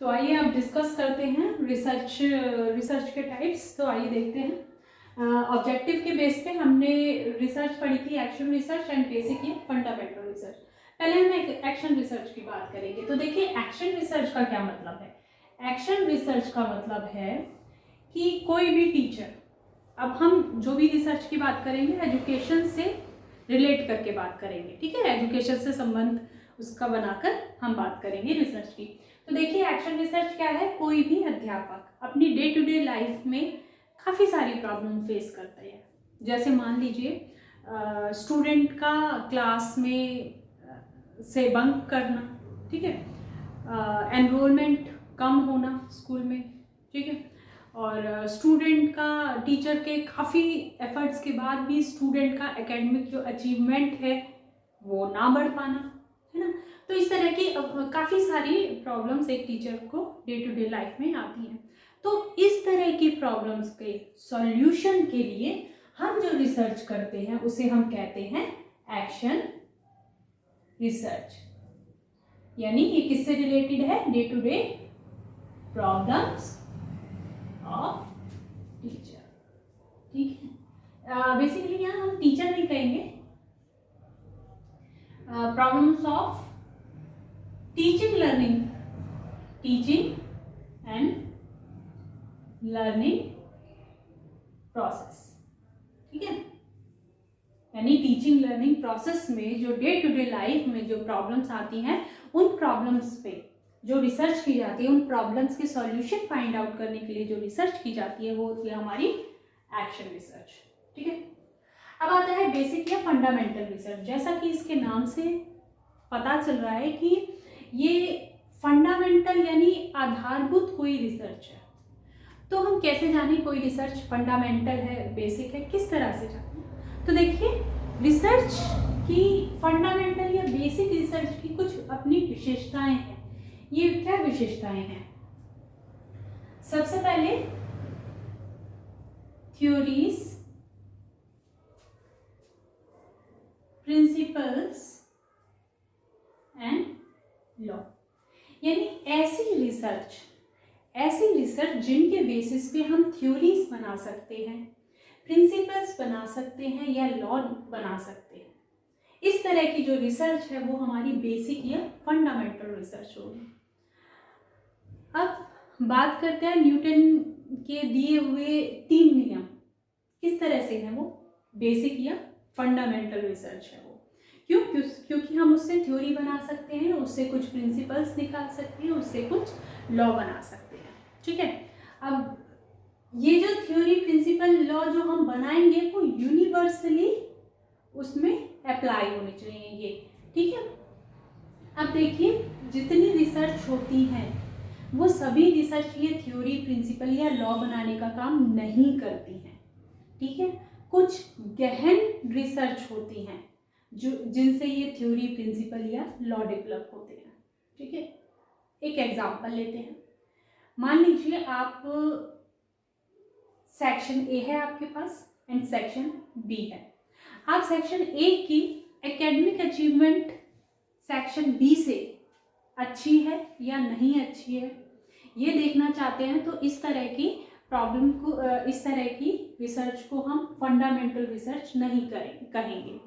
तो आइए अब डिस्कस करते हैं रिसर्च के टाइप्स। तो आइए देखते हैं। ऑब्जेक्टिव के बेस पे हमने रिसर्च पढ़ी थी, एक्शन रिसर्च एंड बेसिक या फंडामेंटल रिसर्च। पहले हम एक एक्शन रिसर्च की बात करेंगे। तो देखिए एक्शन रिसर्च का क्या मतलब है। एक्शन रिसर्च का मतलब है कि कोई भी टीचर, अब हम जो भी रिसर्च की बात करेंगे एजुकेशन से रिलेट करके बात करेंगे, ठीक है, एजुकेशन से संबंध उसका बनाकर हम बात करेंगे रिसर्च की। तो देखिए एक्शन रिसर्च क्या है, कोई भी अध्यापक अपनी डे टू डे लाइफ में काफ़ी सारी प्रॉब्लम फेस करता है। जैसे मान लीजिए स्टूडेंट का क्लास में से बंक करना, ठीक है, एनरोलमेंट कम होना स्कूल में, ठीक है, और स्टूडेंट का टीचर के काफ़ी एफर्ट्स के बाद भी स्टूडेंट का एकेडमिक जो अचीवमेंट है वो ना बढ़ पाना, है ना। तो इस तरह की काफ़ी सारी प्रॉब्लम्स एक टीचर को डे टू डे लाइफ में आती हैं। तो इस तरह की प्रॉब्लम्स के सॉल्यूशन के लिए हम जो रिसर्च करते हैं उसे हम कहते हैं एक्शन रिसर्च। यानी ये किससे रिलेटेड है, day to day problems of teacher, ठीक है। बेसिकली यहाँ हम टीचर नहीं कहेंगे, problems of teaching learning, teaching and learning process, ठीक है। यानी टीचिंग लर्निंग प्रोसेस में जो डे टू डे लाइफ में जो प्रॉब्लम्स आती हैं उन प्रॉब्लम्स पे जो रिसर्च की जाती है, उन प्रॉब्लम्स के सॉल्यूशन फाइंड आउट करने के लिए जो रिसर्च की जाती है वो होती है हमारी एक्शन रिसर्च, ठीक है। अब आता है बेसिक या फंडामेंटल रिसर्च। जैसा कि इसके नाम से पता चल रहा है कि ये फंडामेंटल यानी आधारभूत कोई रिसर्च है। तो हम कैसे जाने कोई रिसर्च फंडामेंटल है, बेसिक है, किस तरह से जाने। तो देखिए रिसर्च की फंडामेंटल या बेसिक रिसर्च की कुछ अपनी विशेषताएं हैं। ये क्या विशेषताएं हैं, सबसे पहले थ्योरीज, प्रिंसिपल्स एंड लॉ। यानी ऐसी रिसर्च जिनके बेसिस पे हम थ्योरीज बना सकते हैं, प्रिंसिपल्स बना सकते हैं या लॉ बना सकते हैं। इस तरह की जो रिसर्च है वो हमारी बेसिक या फंडामेंटल रिसर्च होगी। अब बात करते हैं न्यूटन के दिए हुए 3 नियम किस तरह से हैं, वो बेसिक या फंडामेंटल रिसर्च है वो। क्योंकि हम उससे थ्योरी बना सकते हैं, उससे कुछ प्रिंसिपल्स निकाल सकते हैं, उससे कुछ लॉ बना सकते हैं, ठीक है। अब ये जो थ्योरी, प्रिंसिपल, लॉ जो हम बनाएंगे वो यूनिवर्सली उसमें अप्लाई होने चाहिए ये, ठीक है। अब देखिए जितनी रिसर्च होती हैं वो सभी रिसर्च ये थ्योरी, प्रिंसिपल या लॉ बनाने का काम नहीं करती हैं, ठीक है। कुछ गहन रिसर्च होती हैं जो जिनसे ये थ्योरी, प्रिंसिपल या लॉ डेवलप होते हैं, ठीक है। एक एग्जांपल लेते हैं। मान लीजिए आप सेक्शन ए है आपके पास एंड सेक्शन बी है। आप सेक्शन ए की एकेडमिक अचीवमेंट सेक्शन बी से अच्छी है या नहीं अच्छी है ये देखना चाहते हैं, तो इस तरह की प्रॉब्लम को, इस तरह की रिसर्च को हम फंडामेंटल रिसर्च नहीं कहेंगे,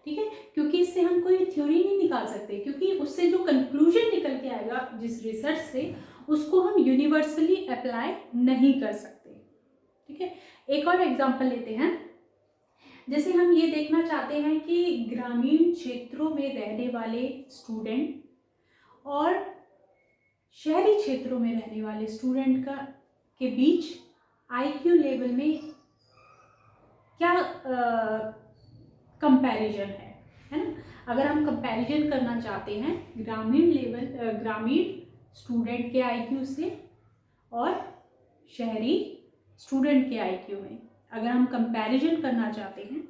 ठीक है। क्योंकि इससे हम कोई थ्योरी नहीं निकाल सकते, क्योंकि उससे जो कंक्लूजन निकल के आएगा जिस रिसर्च से उसको हम यूनिवर्सली अप्लाई नहीं कर सकते, ठीक है। एक और एग्जांपल लेते हैं। जैसे हम ये देखना चाहते हैं कि ग्रामीण क्षेत्रों में रहने वाले स्टूडेंट और शहरी क्षेत्रों में रहने वाले स्टूडेंट के बीच आईक्यू लेवल में क्या कंपैरिजन है ना। अगर हम कंपैरिजन करना चाहते हैं ग्रामीण स्टूडेंट के आईक्यू से और शहरी स्टूडेंट के आईक्यू में अगर हम कंपैरिजन करना चाहते हैं,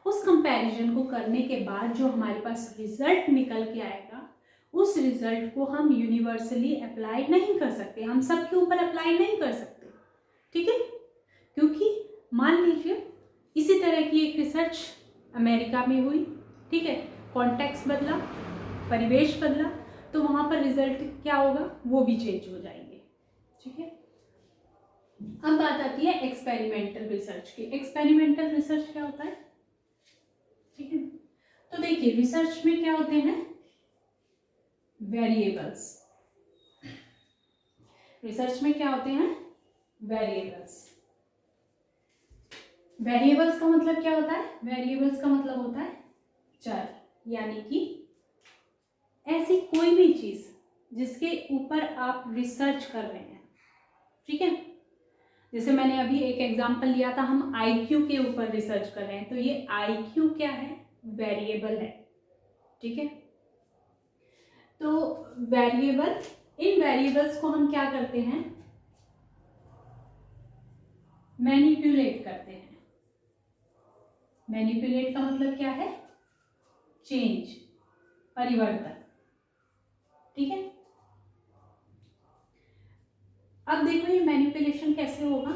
उस कंपैरिजन को करने के बाद जो हमारे पास रिजल्ट निकल के आएगा उस रिजल्ट को हम यूनिवर्सली अप्लाई नहीं कर सकते, हम सबके ऊपर अप्लाई नहीं कर सकते, ठीक है। क्योंकि मान लीजिए इसी तरह की एक रिसर्च अमेरिका में हुई, ठीक है, कॉन्टेक्स्ट बदला, परिवेश बदला, तो वहाँ पर रिजल्ट क्या होगा, वो भी चेंज हो जाएंगे। ठीक है, अब बात आती है एक्सपेरिमेंटल रिसर्च की। एक्सपेरिमेंटल रिसर्च क्या होता है? ठीक है, तो देखिए रिसर्च में क्या होते हैं, वेरिएबल्स। रिसर्च में क्या होते हैं, वेरिएबल्स। वेरिएबल्स का मतलब क्या होता है? वेरिएबल्स का मतलब होता है चर, यानी कि ऐसी कोई भी चीज जिसके ऊपर आप रिसर्च कर रहे हैं। ठीक है, जैसे मैंने अभी एक एग्जांपल लिया था, हम आईक्यू के ऊपर रिसर्च कर रहे हैं, तो ये आईक्यू क्या है, वेरिएबल है। ठीक है, तो वेरिएबल, इन वेरिएबल्स को हम क्या करते हैं, मैनिपुलेट करते हैं। मैनिपुलेट का मतलब क्या है, चेंज, परिवर्तन। ठीक है, अब देखो ये मैनिपुलेशन कैसे होगा।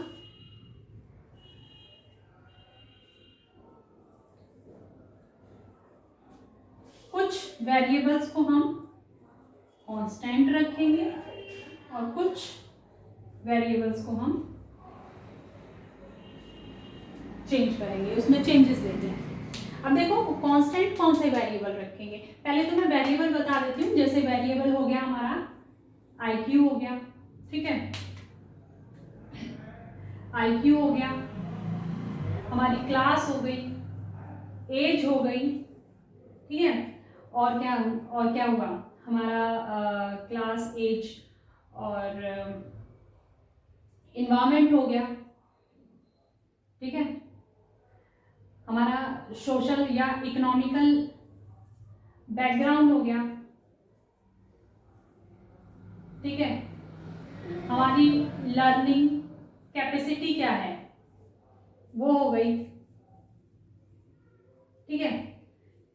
कुछ वेरिएबल्स को हम कांस्टेंट रखेंगे और कुछ वेरिएबल्स को हम चेंज करेंगे, उसमें चेंजेस देते हैं। अब देखो कांस्टेंट कौन से वेरिएबल रखेंगे, पहले तो मैं वेरिएबल बता देती हूँ। जैसे वेरिएबल हो गया हमारा आईक्यू हो गया, ठीक है, आईक्यू हो गया, हमारी क्लास हो गई, एज हो गई, ठीक है, और क्या हुआ हमारा क्लास, एज और इन्वायरमेंट हो गया। ठीक है, हमारा सोशल या इकोनॉमिकल बैकग्राउंड हो गया। ठीक है, हमारी लर्निंग कैपेसिटी क्या है, वो हो गई। ठीक है,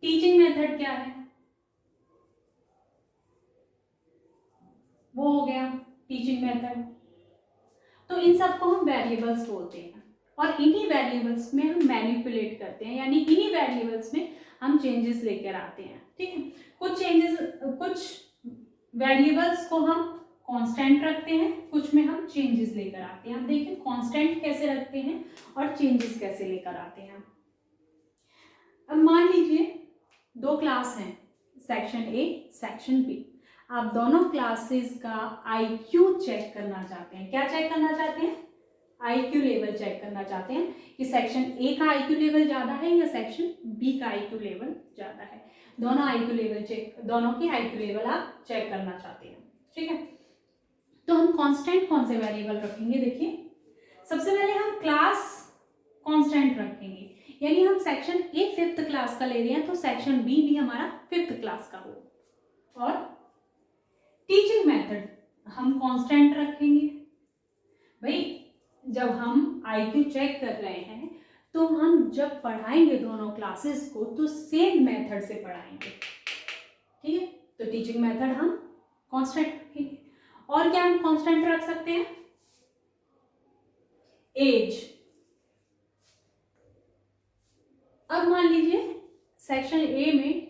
टीचिंग मेथड क्या है, वो हो गया टीचिंग मेथड। तो इन सबको हम वेरिएबल्स बोलते हैं और इन्हीं वेरिएबल्स में हम मैनिपुलेट करते हैं, यानी इन्हीं वेरिएबल्स में हम चेंजेस लेकर आते हैं। ठीक है, कुछ वेरिएबल्स को हम कांस्टेंट रखते हैं, कुछ में हम चेंजेस लेकर आते हैं। अब देखिए कांस्टेंट कैसे रखते हैं और चेंजेस कैसे लेकर आते हैं। अब मान लीजिए दो क्लास हैं, सेक्शन ए, सेक्शन बी। आप दोनों क्लासेस का आईक्यू चेक करना चाहते हैं। क्या चेक करना चाहते हैं? आईक्यू लेवल चेक करना चाहते हैं कि सेक्शन ए का आईक्यू लेवल ज्यादा है या सेक्शन बी का आईक्यू लेवल ज्यादा है। दोनों आईक्यू लेवल चेक, दोनों की आईक्यू लेवल आप चेक करना चाहते हैं। ठीक है, तो हम कांस्टेंट कौन से वेरिएबल रखेंगे? देखिए सबसे पहले हम क्लास कांस्टेंट रखेंगे, यानी हम सेक्शन ए 5th क्लास का ले रहे हैं तो सेक्शन बी भी हमारा 5th क्लास का हो। और टीचिंग मेथड हम कांस्टेंट रखेंगे। भाई जब हम आईक्यू चेक कर रहे हैं तो हम जब पढ़ाएंगे दोनों क्लासेस को तो सेम मेथड से पढ़ाएंगे। ठीक है, तो टीचिंग मेथड हम कांस्टेंट रखेंगे। और क्या हम कांस्टेंट रख सकते हैं? एज। अब मान लीजिए सेक्शन ए में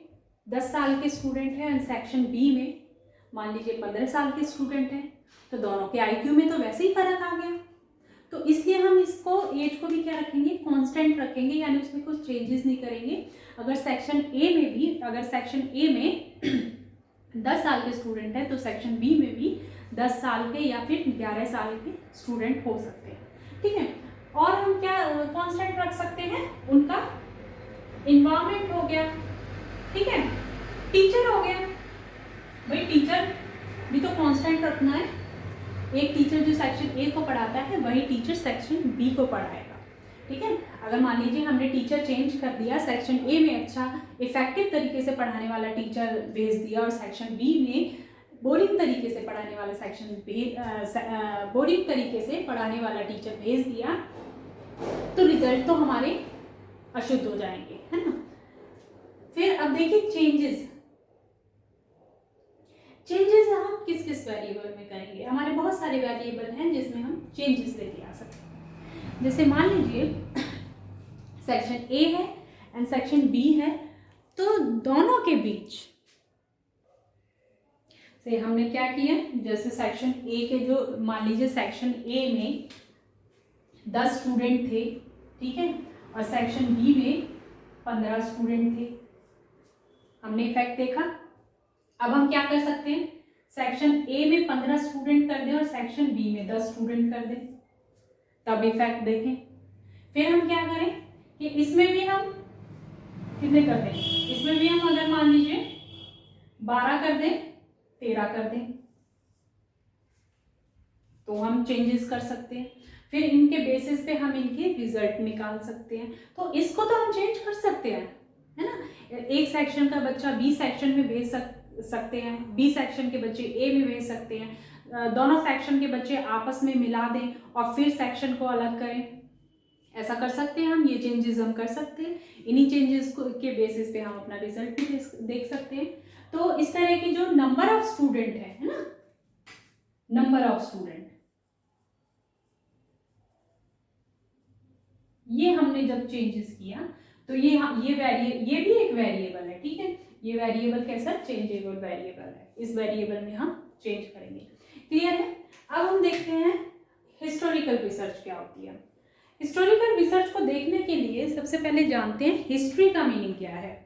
10 साल के स्टूडेंट हैं और सेक्शन बी में मान लीजिए 15 साल के स्टूडेंट हैं, तो दोनों के आईक्यू में तो वैसे ही फर्क आ गया। तो इसलिए हम इसको एज को भी क्या रखेंगे? कांस्टेंट रखेंगे, यानी उसमें कुछ चेंजेस नहीं करेंगे। अगर सेक्शन ए में 10 साल के स्टूडेंट हैं तो सेक्शन बी में भी 10 साल के या फिर 11 साल के स्टूडेंट हो सकते हैं। ठीक है, और हम क्या कांस्टेंट रख सकते हैं? उनका इन्वायरमेंट हो गया, ठीक है, टीचर हो गया। भाई टीचर भी तो कांस्टेंट रखना है। एक टीचर जो सेक्शन ए को पढ़ाता है वही टीचर सेक्शन बी को पढ़ाएगा। ठीक है, अगर मान लीजिए हमने टीचर चेंज कर दिया, सेक्शन ए में अच्छा इफेक्टिव तरीके से पढ़ाने वाला टीचर भेज दिया और सेक्शन बी में बोरिंग तरीके से पढ़ाने वाला बोरिंग तरीके से पढ़ाने वाला टीचर भेज दिया, तो रिजल्ट तो हमारे अशुद्ध हो जाएंगे, है ना। फिर अब देखिए चेंजेस हम किस किस वेरिएबल में करेंगे? हमारे बहुत सारे वेरिएबल हैं जिसमें हम चेंजेस लेके आ सकते हैं। जैसे मान लीजिए सेक्शन ए है एंड सेक्शन बी है, तो दोनों के बीच से हमने क्या किया, जैसे सेक्शन ए के जो मान लीजिए सेक्शन ए में 10 स्टूडेंट थे, ठीक है, और सेक्शन बी में 15 स्टूडेंट थे, हमने इफेक्ट देखा। अब हम क्या कर सकते हैं, सेक्शन ए में 15 स्टूडेंट कर दें और सेक्शन बी में 10 स्टूडेंट कर दें, तब इफेक्ट देखें। फिर हम क्या करें कि इसमें भी हम कितने कर दें, इसमें भी हम अगर मान लीजिए 12 कर दें, 13 कर दें, तो हम चेंजेस कर सकते हैं। फिर इनके बेसिस पे हम इनके रिजल्ट निकाल सकते हैं। तो इसको तो हम चेंज कर सकते हैं, है ना। एक सेक्शन का बच्चा बी सेक्शन में भेज सकते हैं, बी सेक्शन के बच्चे ए में भेज सकते हैं, दोनों सेक्शन के बच्चे आपस में मिला दें और फिर सेक्शन को अलग करें, ऐसा कर सकते हैं हम। ये चेंजेस हम कर सकते हैं, इन्हीं चेंजेस के बेसिस पे हम अपना रिजल्ट भी देख सकते हैं। तो इस तरह की जो नंबर ऑफ स्टूडेंट है ना, नंबर ऑफ स्टूडेंट, ये हमने जब चेंजेस किया तो ये भी एक वेरिएबल है, ठीक है। ये वेरिएबल कैसा, चेंजेबल वेरिएबल है, इस वेरिएबल में हम चेंज करेंगे। क्लियर है। अब हम देखते हैं हिस्टोरिकल रिसर्च क्या होती है। हिस्टोरिकल रिसर्च को देखने के लिए सबसे पहले जानते हैं हिस्ट्री का मीनिंग क्या है।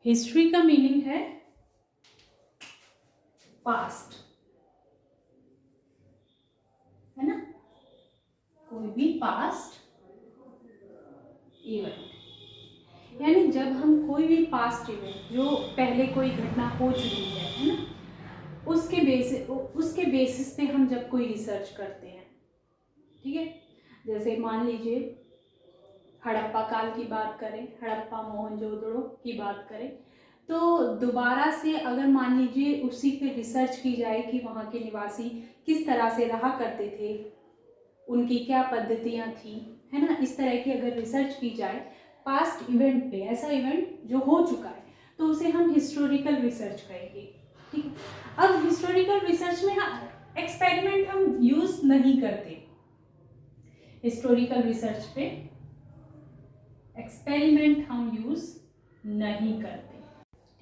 हिस्ट्री का मीनिंग है पास्ट, है ना, कोई भी पास्ट इवेंट, यानी जब हम कोई भी पास्ट इवेंट जो पहले कोई घटना हो चुकी है ना, उसके बेसिस पे हम जब कोई रिसर्च करते हैं, ठीक है। जैसे मान लीजिए हड़प्पा काल की बात करें, हड़प्पा मोहनजोदड़ो की बात करें, तो दोबारा से अगर मान लीजिए उसी पे रिसर्च की जाए कि वहाँ के निवासी किस तरह से रहा करते थे, उनकी क्या पद्धतियाँ थी, है ना, इस तरह की अगर रिसर्च की जाए पास्ट इवेंट पे, ऐसा इवेंट जो हो चुका है, तो उसे हम हिस्टोरिकल रिसर्च कहेंगे, ठीक है। अब हिस्टोरिकल रिसर्च में एक्सपेरिमेंट हम यूज नहीं करते, हिस्टोरिकल रिसर्च पे एक्सपेरिमेंट हम यूज नहीं करते,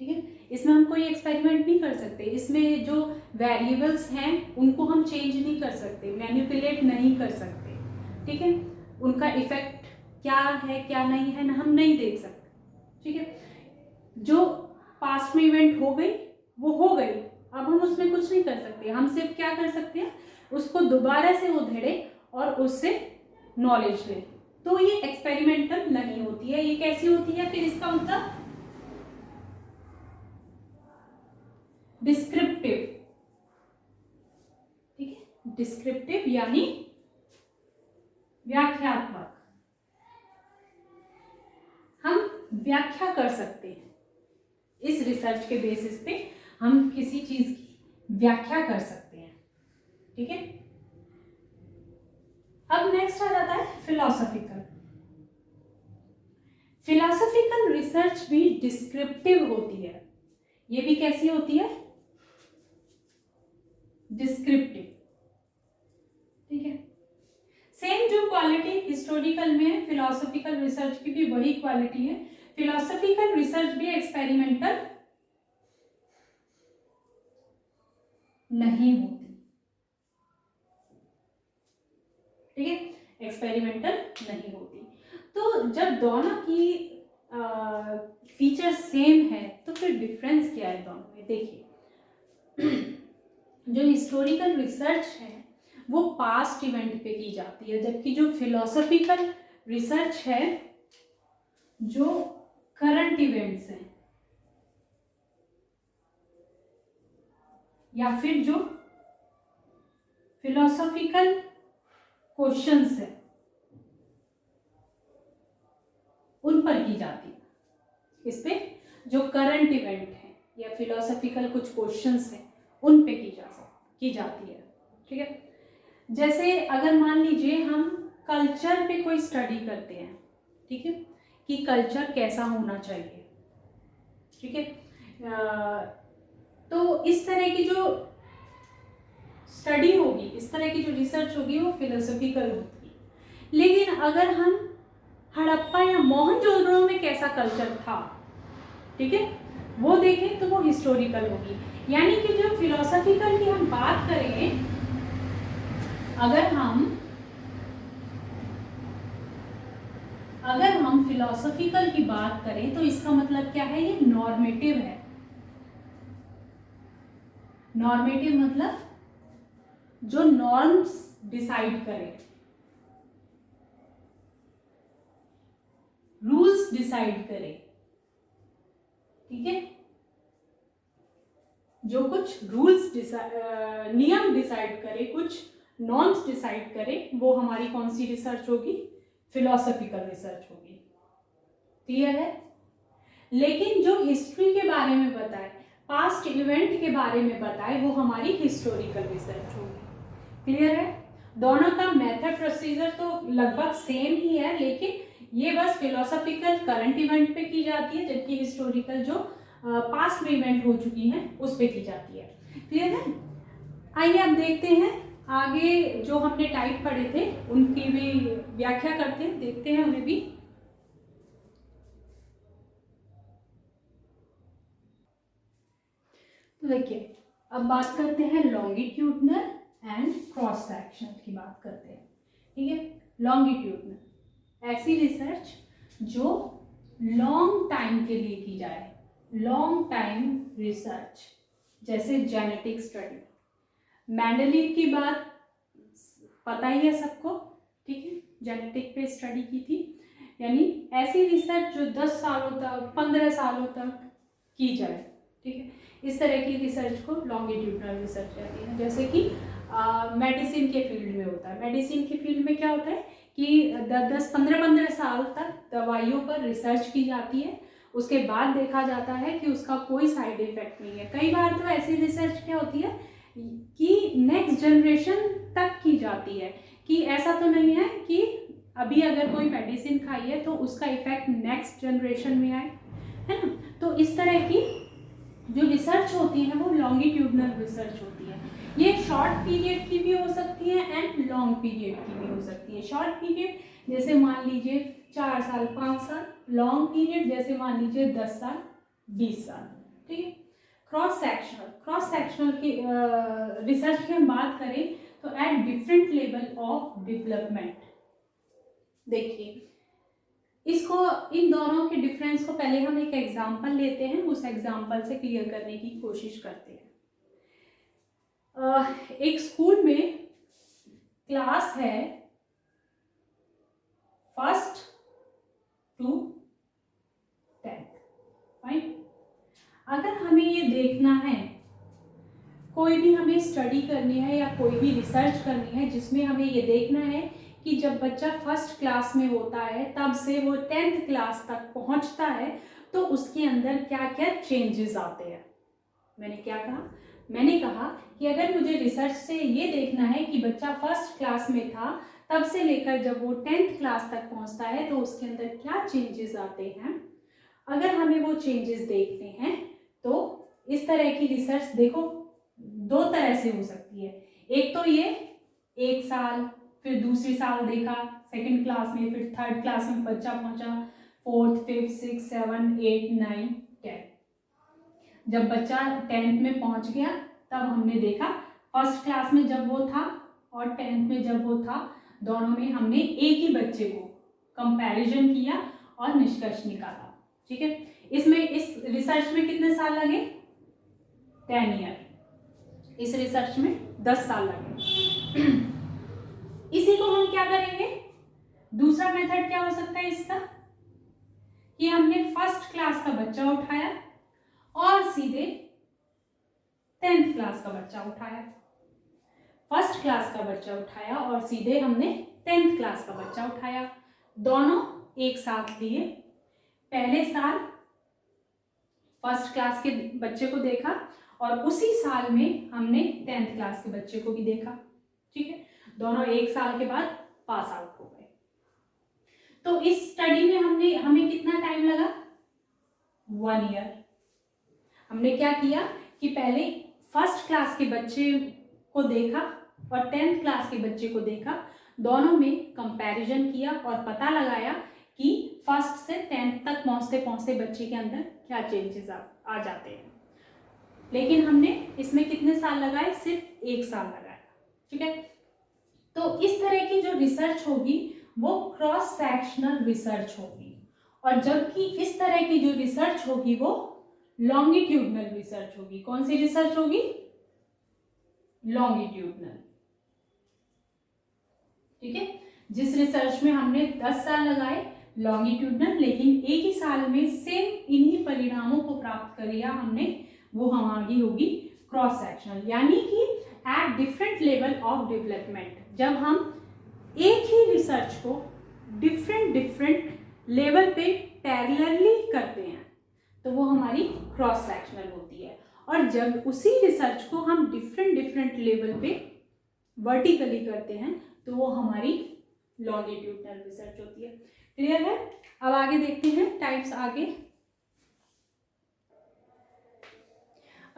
ठीक है। इसमें हम कोई एक्सपेरिमेंट नहीं कर सकते, इसमें जो वेरिएबल्स हैं उनको हम चेंज नहीं कर सकते, मैनिपुलेट नहीं कर सकते, ठीक है। उनका इफेक्ट क्या है क्या नहीं है ना, हम नहीं देख सकते, ठीक है। जो पास्ट में इवेंट हो गई वो हो गई, अब हम उसमें कुछ नहीं कर सकते। हम सिर्फ क्या कर सकते हैं, उसको दोबारा से उधेड़े और उससे नॉलेज लें। तो ये एक्सपेरिमेंटल नहीं होती है। ये कैसी होती है फिर, इसका मतलब डिस्क्रिप्टिव, ठीक है, डिस्क्रिप्टिव यानी व्याख्यात्मक। हम व्याख्या कर सकते हैं, इस रिसर्च के बेसिस पे हम किसी चीज की व्याख्या कर सकते हैं, ठीक है। अब नेक्स्ट आ जाता है फिलॉसफिकल। फिलॉसफिकल रिसर्च भी डिस्क्रिप्टिव होती है। ये भी कैसी होती है, डिस्क्रिप्टिव, ठीक है। सेम जो क्वालिटी हिस्टोरिकल में है, फिलोसॉफिकल रिसर्च की भी वही क्वालिटी है। फिलोसॉफिकल रिसर्च भी एक्सपेरिमेंटल नहीं होती, ठीक है, एक्सपेरिमेंटल नहीं होती। तो जब दोनों की फीचर सेम है तो फिर डिफरेंस क्या है दोनों में, देखिए। जो हिस्टोरिकल रिसर्च है वो पास्ट इवेंट पे की जाती है, जबकि जो फिलोसॉफिकल रिसर्च है जो करंट इवेंट्स हैं या फिर जो फिलोसॉफिकल क्वेश्चंस है उन पर की जाती है। इस पे जो करंट इवेंट है या फिलोसॉफिकल कुछ क्वेश्चंस हैं उन पे की जाती है, ठीक है। जैसे अगर मान लीजिए हम कल्चर पे कोई स्टडी करते हैं, ठीक है, कि कल्चर कैसा होना चाहिए, ठीक है, तो इस तरह की जो स्टडी होगी, इस तरह की जो रिसर्च होगी वो फिलोसॉफिकल होती है। लेकिन अगर हम हड़प्पा या मोहनजोदड़ो में कैसा कल्चर था, ठीक है, वो देखें तो वो हिस्टोरिकल होगी। यानी कि जो फिलोसफिकल की हम बात करें, अगर हम फिलोसफिकल की बात करें तो इसका मतलब क्या है, ये नॉर्मेटिव है। नॉर्मेटिव मतलब जो नॉर्म्स डिसाइड करे, रूल्स डिसाइड करे, ठीक है, जो कुछ रूल्स नियम डिसाइड करे, कुछ नॉर्म्स डिसाइड करे, वो हमारी कौन सी रिसर्च होगी, फिलोसफिकल रिसर्च होगी। क्लियर है। लेकिन जो हिस्ट्री के बारे में बताए, पास्ट इवेंट के बारे में बताए, वो हमारी हिस्टोरिकल रिसर्च होगी। क्लियर है। दोनों का मेथड प्रोसीजर तो लगभग सेम ही है, लेकिन ये बस फिलोसफिकल करंट इवेंट पे की जाती है, जबकि हिस्टोरिकल जो पास्ट में इवेंट हो चुकी हैं उस पे की जाती है। क्लियर है। आइए अब देखते हैं आगे जो हमने टाइप पढ़े थे उनकी भी व्याख्या करते हैं, देखते हैं उन्हें भी। तो देखिए, अब बात करते हैं लॉन्गिट्यूडनल एंड क्रॉस सेक्शन की बात करते हैं। ठीक है। लॉन्गिट्यूडनल ऐसी रिसर्च जो लॉन्ग टाइम के लिए की जाए, लॉन्ग टाइम रिसर्च, जैसे जेनेटिक स्टडी। मेंडेलीव की बात पता ही है सबको, ठीक है, जेनेटिक पे स्टडी की थी। यानी ऐसी रिसर्च जो 10 सालों तक, 15 सालों तक की जाए, ठीक है, इस तरह की रिसर्च को लॉन्गिट्यूडनल रिसर्च कहती है। जैसे कि मेडिसिन के फील्ड में होता है। मेडिसिन के फील्ड में क्या होता है कि 10-15 साल तक दवाइयों पर रिसर्च की जाती है, उसके बाद देखा जाता है कि उसका कोई साइड इफेक्ट नहीं है। कई बार तो ऐसी रिसर्च क्या होती है कि नेक्स्ट जनरेशन तक की जाती है, कि ऐसा तो नहीं है कि अभी अगर कोई मेडिसिन खाई है तो उसका इफेक्ट नेक्स्ट जनरेशन में आए, है ना। तो इस तरह की जो रिसर्च होती है वो लॉन्गिट्यूडनल रिसर्च होती है। ये शॉर्ट पीरियड की भी हो सकती है एंड लॉन्ग पीरियड की भी हो सकती है। शॉर्ट पीरियड जैसे मान लीजिए 4 साल 5 साल, लॉन्ग पीरियड जैसे मान लीजिए 10 साल 20 साल, ठीक है। क्रॉस सेक्शनल की रिसर्च की हम बात करें तो at different level of development. देखिए, इसको, इन दोनों के डिफरेंस को पहले हम एक एग्जांपल लेते हैं, उस एग्जांपल से क्लियर करने की कोशिश करते हैं। एक स्कूल में क्लास है 1st to 10th, फाइन। अगर हमें ये देखना है, कोई भी हमें स्टडी करनी है या कोई भी रिसर्च करनी है जिसमें हमें ये देखना है कि जब बच्चा 1st क्लास में होता है तब से वो 10th क्लास तक पहुंचता है तो उसके अंदर क्या क्या चेंजेस आते हैं। मैंने क्या कहा, मैंने कहा कि अगर मुझे रिसर्च से ये देखना है कि बच्चा 1st क्लास में था तब से लेकर जब वो 10th क्लास तक पहुंचता है तो उसके अंदर क्या चेंजेस आते हैं, अगर हमें वो चेंजेस देखने हैं तो इस तरह की रिसर्च देखो 2 तरह से हो सकती है। एक तो ये 1 साल, फिर दूसरी साल देखा 2nd क्लास में, फिर 3rd क्लास में बच्चा पहुंचा, 4th 5th 6th 7th 8th 9th 10th। जब बच्चा 10th में पहुंच गया तब हमने देखा 1st क्लास में जब वो था और 10th में जब वो था, दोनों में हमने एक ही बच्चे को कंपैरिजन किया और निष्कर्ष निकाला। ठीक है। इसमें, इस रिसर्च में कितने साल लगे, 10 ईयर। इस रिसर्च में 10 साल लगे। इसी को हम क्या करेंगे, दूसरा मेथड क्या हो सकता है इसका, कि हमने 1st क्लास का बच्चा उठाया और सीधे 10th क्लास का बच्चा उठाया। 1st क्लास का बच्चा उठाया और सीधे हमने 10th क्लास का बच्चा उठाया, दोनों एक साथ लिए। पहले साल 1st क्लास के बच्चे को देखा और उसी साल में हमने 10th क्लास के बच्चे को भी देखा। ठीक है, दोनों एक साल के बाद पास आउट हो गए। तो इस स्टडी में हमें कितना टाइम लगा, 1 ईयर। हमने क्या किया कि पहले 1st क्लास के बच्चे को देखा और 10th क्लास के बच्चे को देखा, दोनों में कंपैरिजन किया और पता लगाया कि फर्स्ट से 10th तक पहुँचते पहुँचते बच्चे के अंदर क्या चेंजेस आ जाते हैं। लेकिन हमने इसमें कितने साल लगाए, सिर्फ 1 साल लगाया, ठीक है। तो इस तरह की जो रिसर्च होगी वो क्रॉस सेक्शनल रिसर्च होगी, और जबकि इस तरह की जो रिसर्च होगी वो लॉन्गिट्यूडनल रिसर्च होगी। कौन सी रिसर्च होगी, लॉन्गिट्यूडनल, ठीक है। जिस रिसर्च में हमने 10 साल लगाए लॉन्गिट्यूडनल, लेकिन एक ही साल में सेम इन्हीं परिणामों को प्राप्त किया हमने, वो हमारी होगी क्रॉस सेक्शनल। यानी कि at different level of development, जब हम एक ही रिसर्च को डिफरेंट लेवल पे पैरेलली करते हैं तो वो हमारी क्रॉस सेक्शनल होती है, और जब उसी रिसर्च को हम डिफरेंट लेवल पे वर्टिकली करते हैं तो वो हमारी लॉन्गिट्यूडनल रिसर्च होती है। क्लियर है। अब आगे देखते हैं टाइप्स आगे।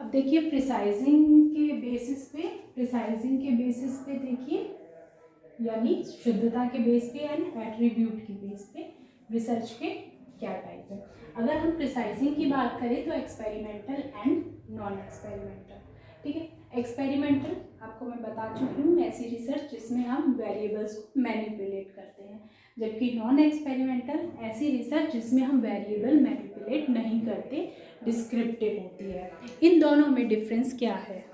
अब देखिए प्रिसाइजिंग के बेसिस पे देखिए, यानी शुद्धता के बेस पे एंड एट्रीब्यूट के बेस पे रिसर्च के क्या टाइप है। अगर हम प्रिसाइजिंग की बात करें तो एक्सपेरिमेंटल एंड नॉन एक्सपेरिमेंटल, ठीक है। एक्सपेरिमेंटल आपको मैं बता चुकी हूँ, ऐसी रिसर्च जिसमें हम वेरिएबल्स को मैनिपुलेट करते हैं, जबकि नॉन एक्सपेरिमेंटल ऐसी रिसर्च जिसमें हम वेरिएबल मैनिपुलेट नहीं करते, डिस्क्रिप्टिव होती है। इन दोनों में डिफरेंस क्या है।